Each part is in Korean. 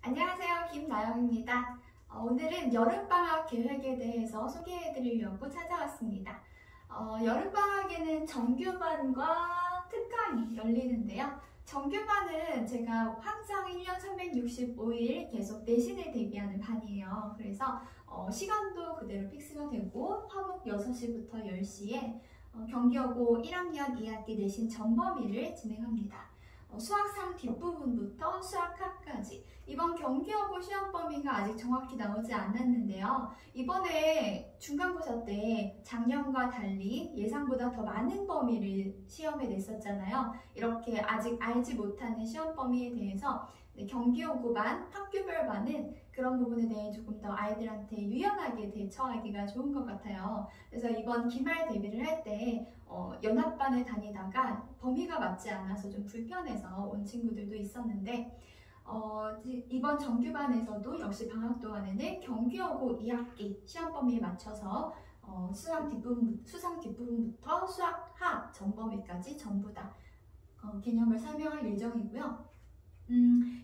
안녕하세요. 김나영입니다. 오늘은 여름방학 계획에 대해서 소개해드리려고 찾아왔습니다. 여름방학에는 정규반과 특강이 열리는데요. 정규반은 제가 항상 1년 365일 계속 내신을 대비하는 반이에요. 그래서 시간도 그대로 픽스가 되고 화목 6시부터 10시에 경기여고 1학년 2학기 내신 전범위를 진행합니다. 수학상 뒷부분부터 수학학까지 이번 경기여고 시험 범위가 아직 정확히 나오지 않았는데요. 이번에 중간고사 때 작년과 달리 예상보다 더 많은 범위를 시험에 냈었잖아요. 이렇게 아직 알지 못하는 시험 범위에 대해서 경기여고반, 학교별 반은 그런 부분에 대해 조금 더 아이들한테 유연하게 대처하기가 좋은 것 같아요. 그래서 이번 기말 대비를 할 때 연합반을 다니다가 범위가 맞지 않아서 좀 불편해서 온 친구들도 있었는데 이번 정규반에서도 역시 방학 동안에는 경기여고 2학기 시험 범위에 맞춰서 수상 뒷부분부터 수학하 전범위까지 전부 다 개념을 설명할 예정이고요.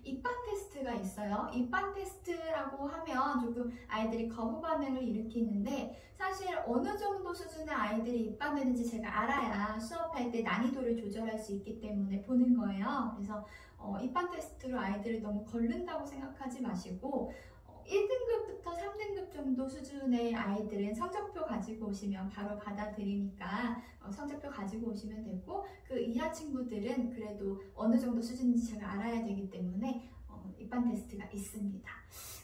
입반 테스트가 있어요. 입반 테스트라고 하면 조금 아이들이 거부 반응을 일으키는데 사실 어느 정도 수준의 아이들이 입반되는지 제가 알아야 수업할 때 난이도를 조절할 수 있기 때문에 보는 거예요. 그래서 입반 테스트로 아이들을 너무 거른다고 생각하지 마시고 1등급부터 3등급 정도 수준의 아이들은 성적표 가지고 오시면 바로 받아들이니까 성적표 가지고 오시면 되고 그 이하 친구들은 그래도 어느 정도 수준인지 제가 알아야 되기 때문에 입반 테스트가 있습니다.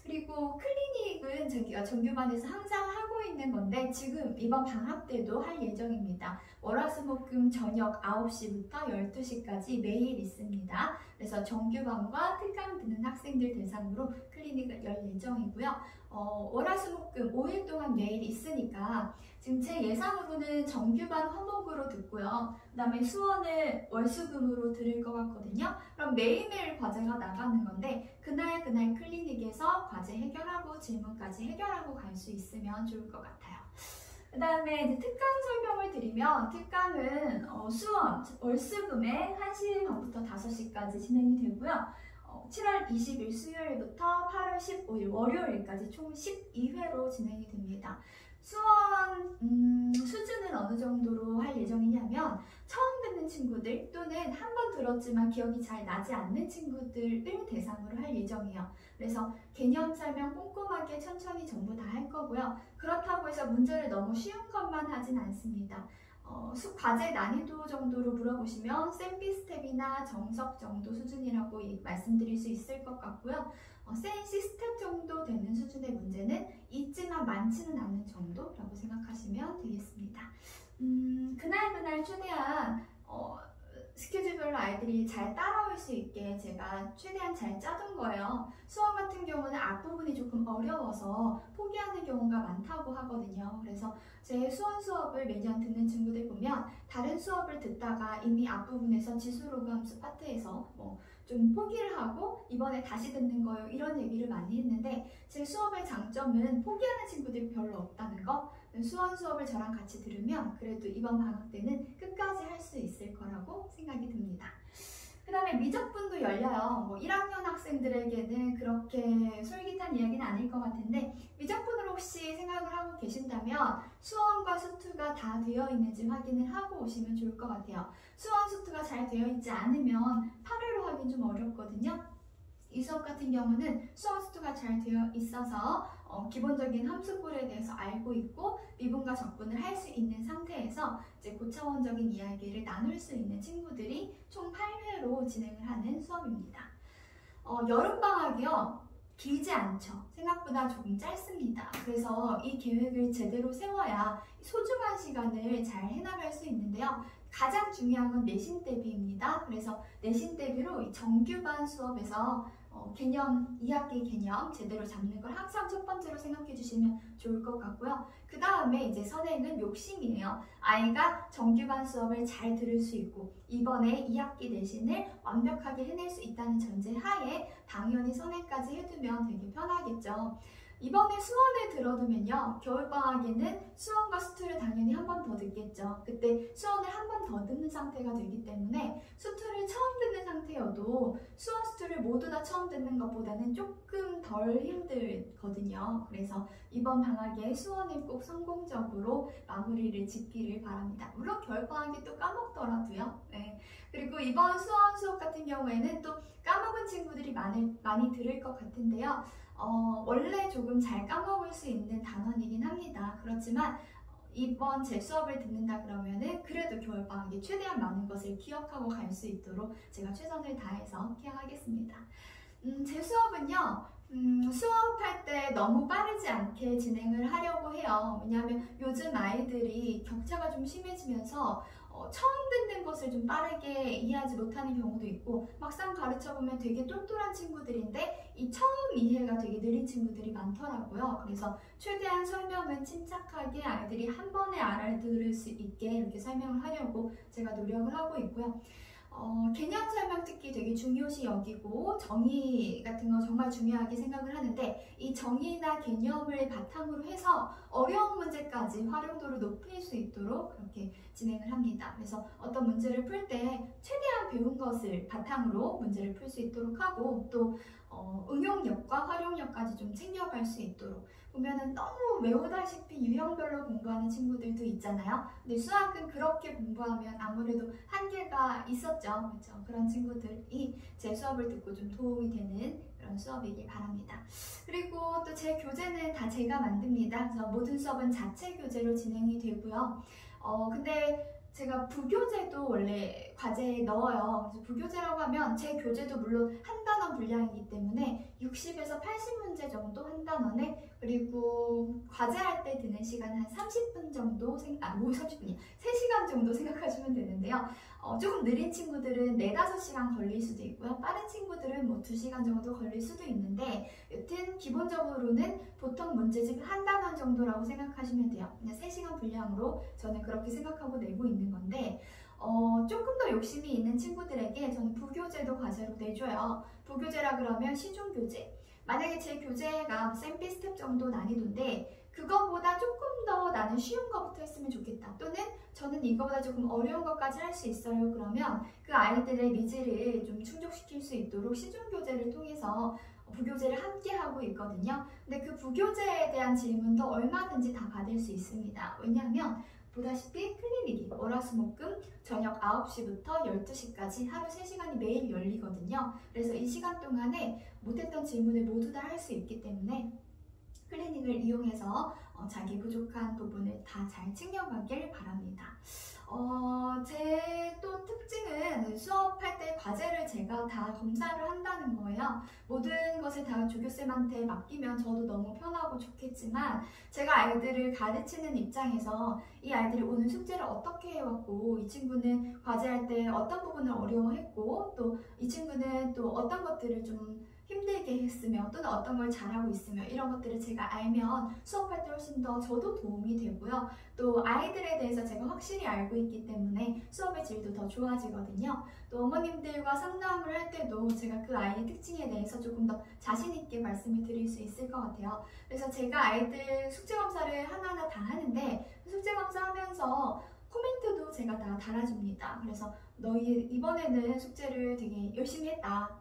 그리고 클리닉은 저기가 정규반에서 항상 하고 있는 건데 지금 이번 방학 때도 할 예정입니다. 월화수목금 저녁 9시부터 12시까지 매일 있습니다. 그래서 정규반과 특강 듣는 학생들 대상으로 클리닉을 열 예정이고요. 월화수목금 5일 동안 매일 있으니까 지금 제 예상으로는 정규반 화목으로 듣고요. 그 다음에 수원을 월수금으로 들을 것 같거든요. 그럼 매일매일 과제가 나가는 건데 그날 클리닉에서 과제 해결하고 질문까지 해결하고 갈 수 있으면 좋을 것 같아요. 그 다음에 이제 특강 설명을 드리면 특강은 수원 월수금에 1시 반부터 5시까지 진행이 되고요. 7월 20일 수요일부터 8월 15일 월요일까지 총 12회로 진행이 됩니다. 수원 수준은 어느 정도로 할 예정이냐면 처음 듣는 친구들 또는 한 번 들었지만 기억이 잘 나지 않는 친구들을 대상으로 할 예정이에요. 그래서 개념 설명 꼼꼼하게 천천히 전부 다 할 거고요. 그렇다고 해서 문제를 너무 쉬운 것만 하진 않습니다. 과제 난이도 정도로 물어보시면 센비 스텝이나 정석 정도 수준이라고 말씀드릴 수 있을 것 같고요. 센시 스텝 정도 되는 수준의 문제는 있지만 많지는 않은 정도라고 생각하시면 되겠습니다. 그날 최대한 스케줄별로 아이들이 잘 따라올 수 있게 제가 최대한 잘 짜둔 거예요. 수원 같은 경우는 앞부분이 조금 어려워서 포기하는 경우가 많다고 하거든요. 그래서 제 수원 수업을 매년 듣는 친구들 보면 다른 수업을 듣다가 이미 앞부분에서 지수로그함수 파트에서 좀 포기를 하고 이번에 다시 듣는 거요 이런 얘기를 많이 했는데 제 수업의 장점은 포기하는 친구들이 별로 없다는 거. 수원 수업을 저랑 같이 들으면 그래도 이번 방학 때는 끝까지 할 수 있을 거라고 생각이 듭니다. 그 다음에 미적분도 열려요. 1학년 학생들에게는 그렇게 솔깃한 이야기는 아닐 것 같은데 미적분을 혹시 생각을 하고 계신다면 수원과 수투가 다 되어 있는지 확인을 하고 오시면 좋을 것 같아요. 수원 수투가 잘 되어 있지 않으면 8회로 하긴 좀 어렵거든요. 이 수업 같은 경우는 수원 수투가 잘 되어 있어서 기본적인 함수꼴에 대해서 알고 있고 미분과 적분을 할 수 있는 상태에서 이제 고차원적인 이야기를 나눌 수 있는 친구들이 총 8회로 진행을 하는 수업입니다. 여름방학이요. 길지 않죠. 생각보다 조금 짧습니다. 그래서 이 계획을 제대로 세워야 소중한 시간을 잘 해나갈 수 있는데요. 가장 중요한 건 내신 대비입니다. 그래서 내신 대비로 이 정규반 수업에서 개념, 2학기 개념 제대로 잡는 걸 항상 첫 번째로 생각해 주시면 좋을 것 같고요. 그 다음에 이제 선행은 욕심이에요. 아이가 정규반 수업을 잘 들을 수 있고 이번에 2학기 내신을 완벽하게 해낼 수 있다는 전제 하에 당연히 선행까지 해두면 되게 편하겠죠. 이번에 수원에 들어두면요, 겨울방학에는 수원과 수투를 당연히 한 번 더 듣겠죠. 그때 수원을 한 번 더 듣는 상태가 되기 때문에 수투를 처음 듣는 상태여도 수원, 수투를 모두 다 처음 듣는 것보다는 조금 덜 힘들거든요. 그래서 이번 방학에 수원을 꼭 성공적으로 마무리를 짓기를 바랍니다. 물론 겨울방학에 또 까먹더라도요. 네. 그리고 이번 수원 수업 같은 경우에는 또 까먹은 친구들이 많이 들을 것 같은데요. 원래 조금 잘 까먹을 수 있는 단원이긴 합니다. 그렇지만 이번 제 수업을 듣는다 그러면은 그래도 겨울방학에 최대한 많은 것을 기억하고 갈 수 있도록 제가 최선을 다해서 케어하겠습니다. 제 수업은요, 수업할 때 너무 빠르지 않게 진행을 하려고 해요. 왜냐하면 요즘 아이들이 격차가 좀 심해지면서 처음 듣는 것을 좀 빠르게 이해하지 못하는 경우도 있고, 막상 가르쳐보면 되게 똘똘한 친구들인데 이 처음 이해가 되게 느린 친구들이 많더라고요. 그래서 최대한 설명은 침착하게 아이들이 한 번에 알아들을 수 있게 이렇게 설명을 하려고 제가 노력을 하고 있고요. 개념 설명 특히 되게 중요시 여기고 정의 같은 거 정말 중요하게 생각을 하는데, 이 정의나 개념을 바탕으로 해서 어려운 문제까지 활용도를 높일 수 있도록 그렇게 진행을 합니다. 그래서 어떤 문제를 풀 때 최대한 배운 것을 바탕으로 문제를 풀 수 있도록 하고, 또 응용력과 활용력까지 좀 챙겨갈 수 있도록. 보면은 너무 외우다시피 유형별로 공부하는 친구들도 있잖아요. 근데 수학은 그렇게 공부하면 아무래도 한계가 있었죠. 그렇죠? 그런 친구들이 제 수업을 듣고 좀 도움이 되는 그런 수업이길 바랍니다. 그리고 또 제 교재는 다 제가 만듭니다. 그래서 모든 수업은 자체 교재로 진행이 되고요. 근데 제가 부교재도 원래 과제에 넣어요. 그래서 부교재라고 하면 제 교재도 물론 한 단원 분량이기 때문에 60에서 80문제 정도 한 단원에, 그리고 과제할 때 드는 시간 한 30분 정도, 30분이야. 3시간 정도 생각하시면 되는데요. 조금 느린 친구들은 4~5시간 걸릴 수도 있고요. 빠른 친구들은 뭐 2시간 정도 걸릴 수도 있는데, 여튼 기본적으로는 보통 문제집 한 단원 정도라고 생각하시면 돼요. 그냥 3시간 분량으로 저는 그렇게 생각하고 내고 있는 건데, 조금 더 욕심이 있는 친구들에게 저는 부교재도 과제로 내줘요. 부교재라 그러면 시중교재. 만약에 제 교재가 쌤비 스텝 정도 난이도인데 그거보다 조금 더 나는 쉬운 거부터 했으면 좋겠다, 또는 저는 이거보다 조금 어려운 것까지 할 수 있어요, 그러면 그 아이들의 니즈를 좀 충족시킬 수 있도록 시중교재를 통해서 부교재를 함께 하고 있거든요. 근데 그 부교재에 대한 질문도 얼마든지 다 받을 수 있습니다. 왜냐하면 보다시피 클리닉이 월화수목금 저녁 9시부터 12시까지 하루 3시간이 매일 열리거든요. 그래서 이 시간 동안에 못했던 질문을 모두 다 할 수 있기 때문에 클리닉을 이용해서 자기 부족한 부분을 다 잘 챙겨가길 바랍니다. 제 또 특징은 수업할 때 과제를 제가 다 검사를 한다는 거예요. 모든 것을 다 조교쌤한테 맡기면 저도 너무 편하고 좋겠지만, 제가 아이들을 가르치는 입장에서 이 아이들이 오늘 숙제를 어떻게 해왔고, 이 친구는 과제할 때 어떤 부분을 어려워했고, 또 이 친구는 또 어떤 것들을 좀 힘들게 했으며, 또는 어떤 걸 잘하고 있으며, 이런 것들을 제가 알면 수업할 때 훨씬 더 저도 도움이 되고요. 또 아이들에 대해서 제가 확실히 알고 있기 때문에 수업의 질도 더 좋아지거든요. 또 어머님들과 상담을 할 때도 제가 그 아이의 특징에 대해서 조금 더 자신 있게 말씀을 드릴 수 있을 것 같아요. 그래서 제가 아이들 숙제 검사를 하나하나 다 하는데, 숙제 검사하면서 코멘트도 제가 다 달아줍니다. 그래서 너희 이번에는 숙제를 되게 열심히 했다.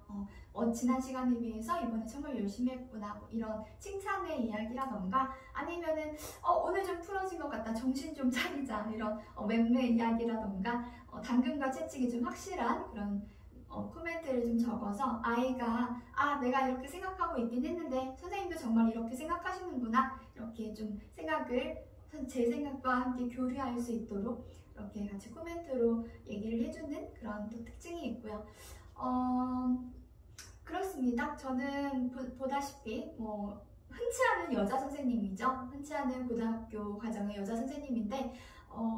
지난 시간에 비해서 이번에 정말 열심히 했구나. 뭐 이런 칭찬의 이야기라던가, 아니면은 오늘 좀 풀어진 것 같다. 정신 좀 차리자. 이런 맴매 이야기라던가, 당근과 채찍이 좀 확실한 그런 코멘트를 좀 적어서 아이가 내가 이렇게 생각하고 있긴 했는데 선생님도 정말 이렇게 생각하시는구나. 이렇게 좀 생각을 제 생각과 함께 교류할 수 있도록 이렇게 같이 코멘트로 얘기를 해주는 그런 또 특징이 있고요. 그렇습니다. 저는 보다시피 흔치 않은 여자 선생님이죠. 흔치 않은 고등학교 과정의 여자 선생님인데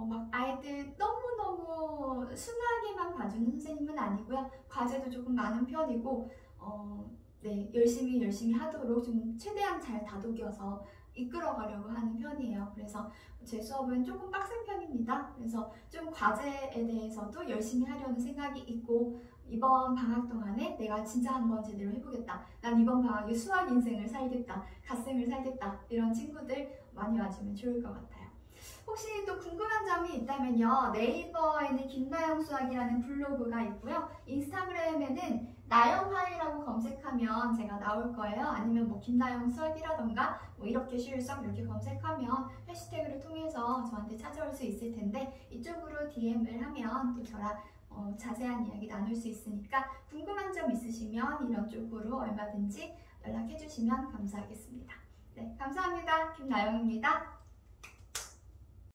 막 아이들 너무너무 순하게만 봐주는 선생님은 아니고요. 과제도 조금 많은 편이고 네, 열심히 하도록 좀 최대한 잘 다독여서 이끌어가려고 하는 편이에요. 그래서 제 수업은 조금 빡센 편입니다. 그래서 좀 과제에 대해서도 열심히 하려는 생각이 있고, 이번 방학 동안에 내가 진짜 한번 제대로 해보겠다. 난 이번 방학에 수학 인생을 살겠다. 갓생을 살겠다. 이런 친구들 많이 와주면 좋을 것 같아요. 혹시 또 궁금한 점이 있다면요. 네이버에는 김나영 수학이라는 블로그가 있고요. 인스타그램에는 나영화이라고 검색하면 제가 나올 거예요. 아니면 뭐 김나영 수학이라던가 뭐 이렇게 실성 이렇게 검색하면 해시태그를 통해서 저한테 찾아올 수 있을 텐데 이쪽으로 DM을 하면 또 저랑 자세한 이야기 나눌 수 있으니까 궁금한 점 있으시면 이런 쪽으로 얼마든지 연락해 주시면 감사하겠습니다. 네, 감사합니다. 김나영입니다.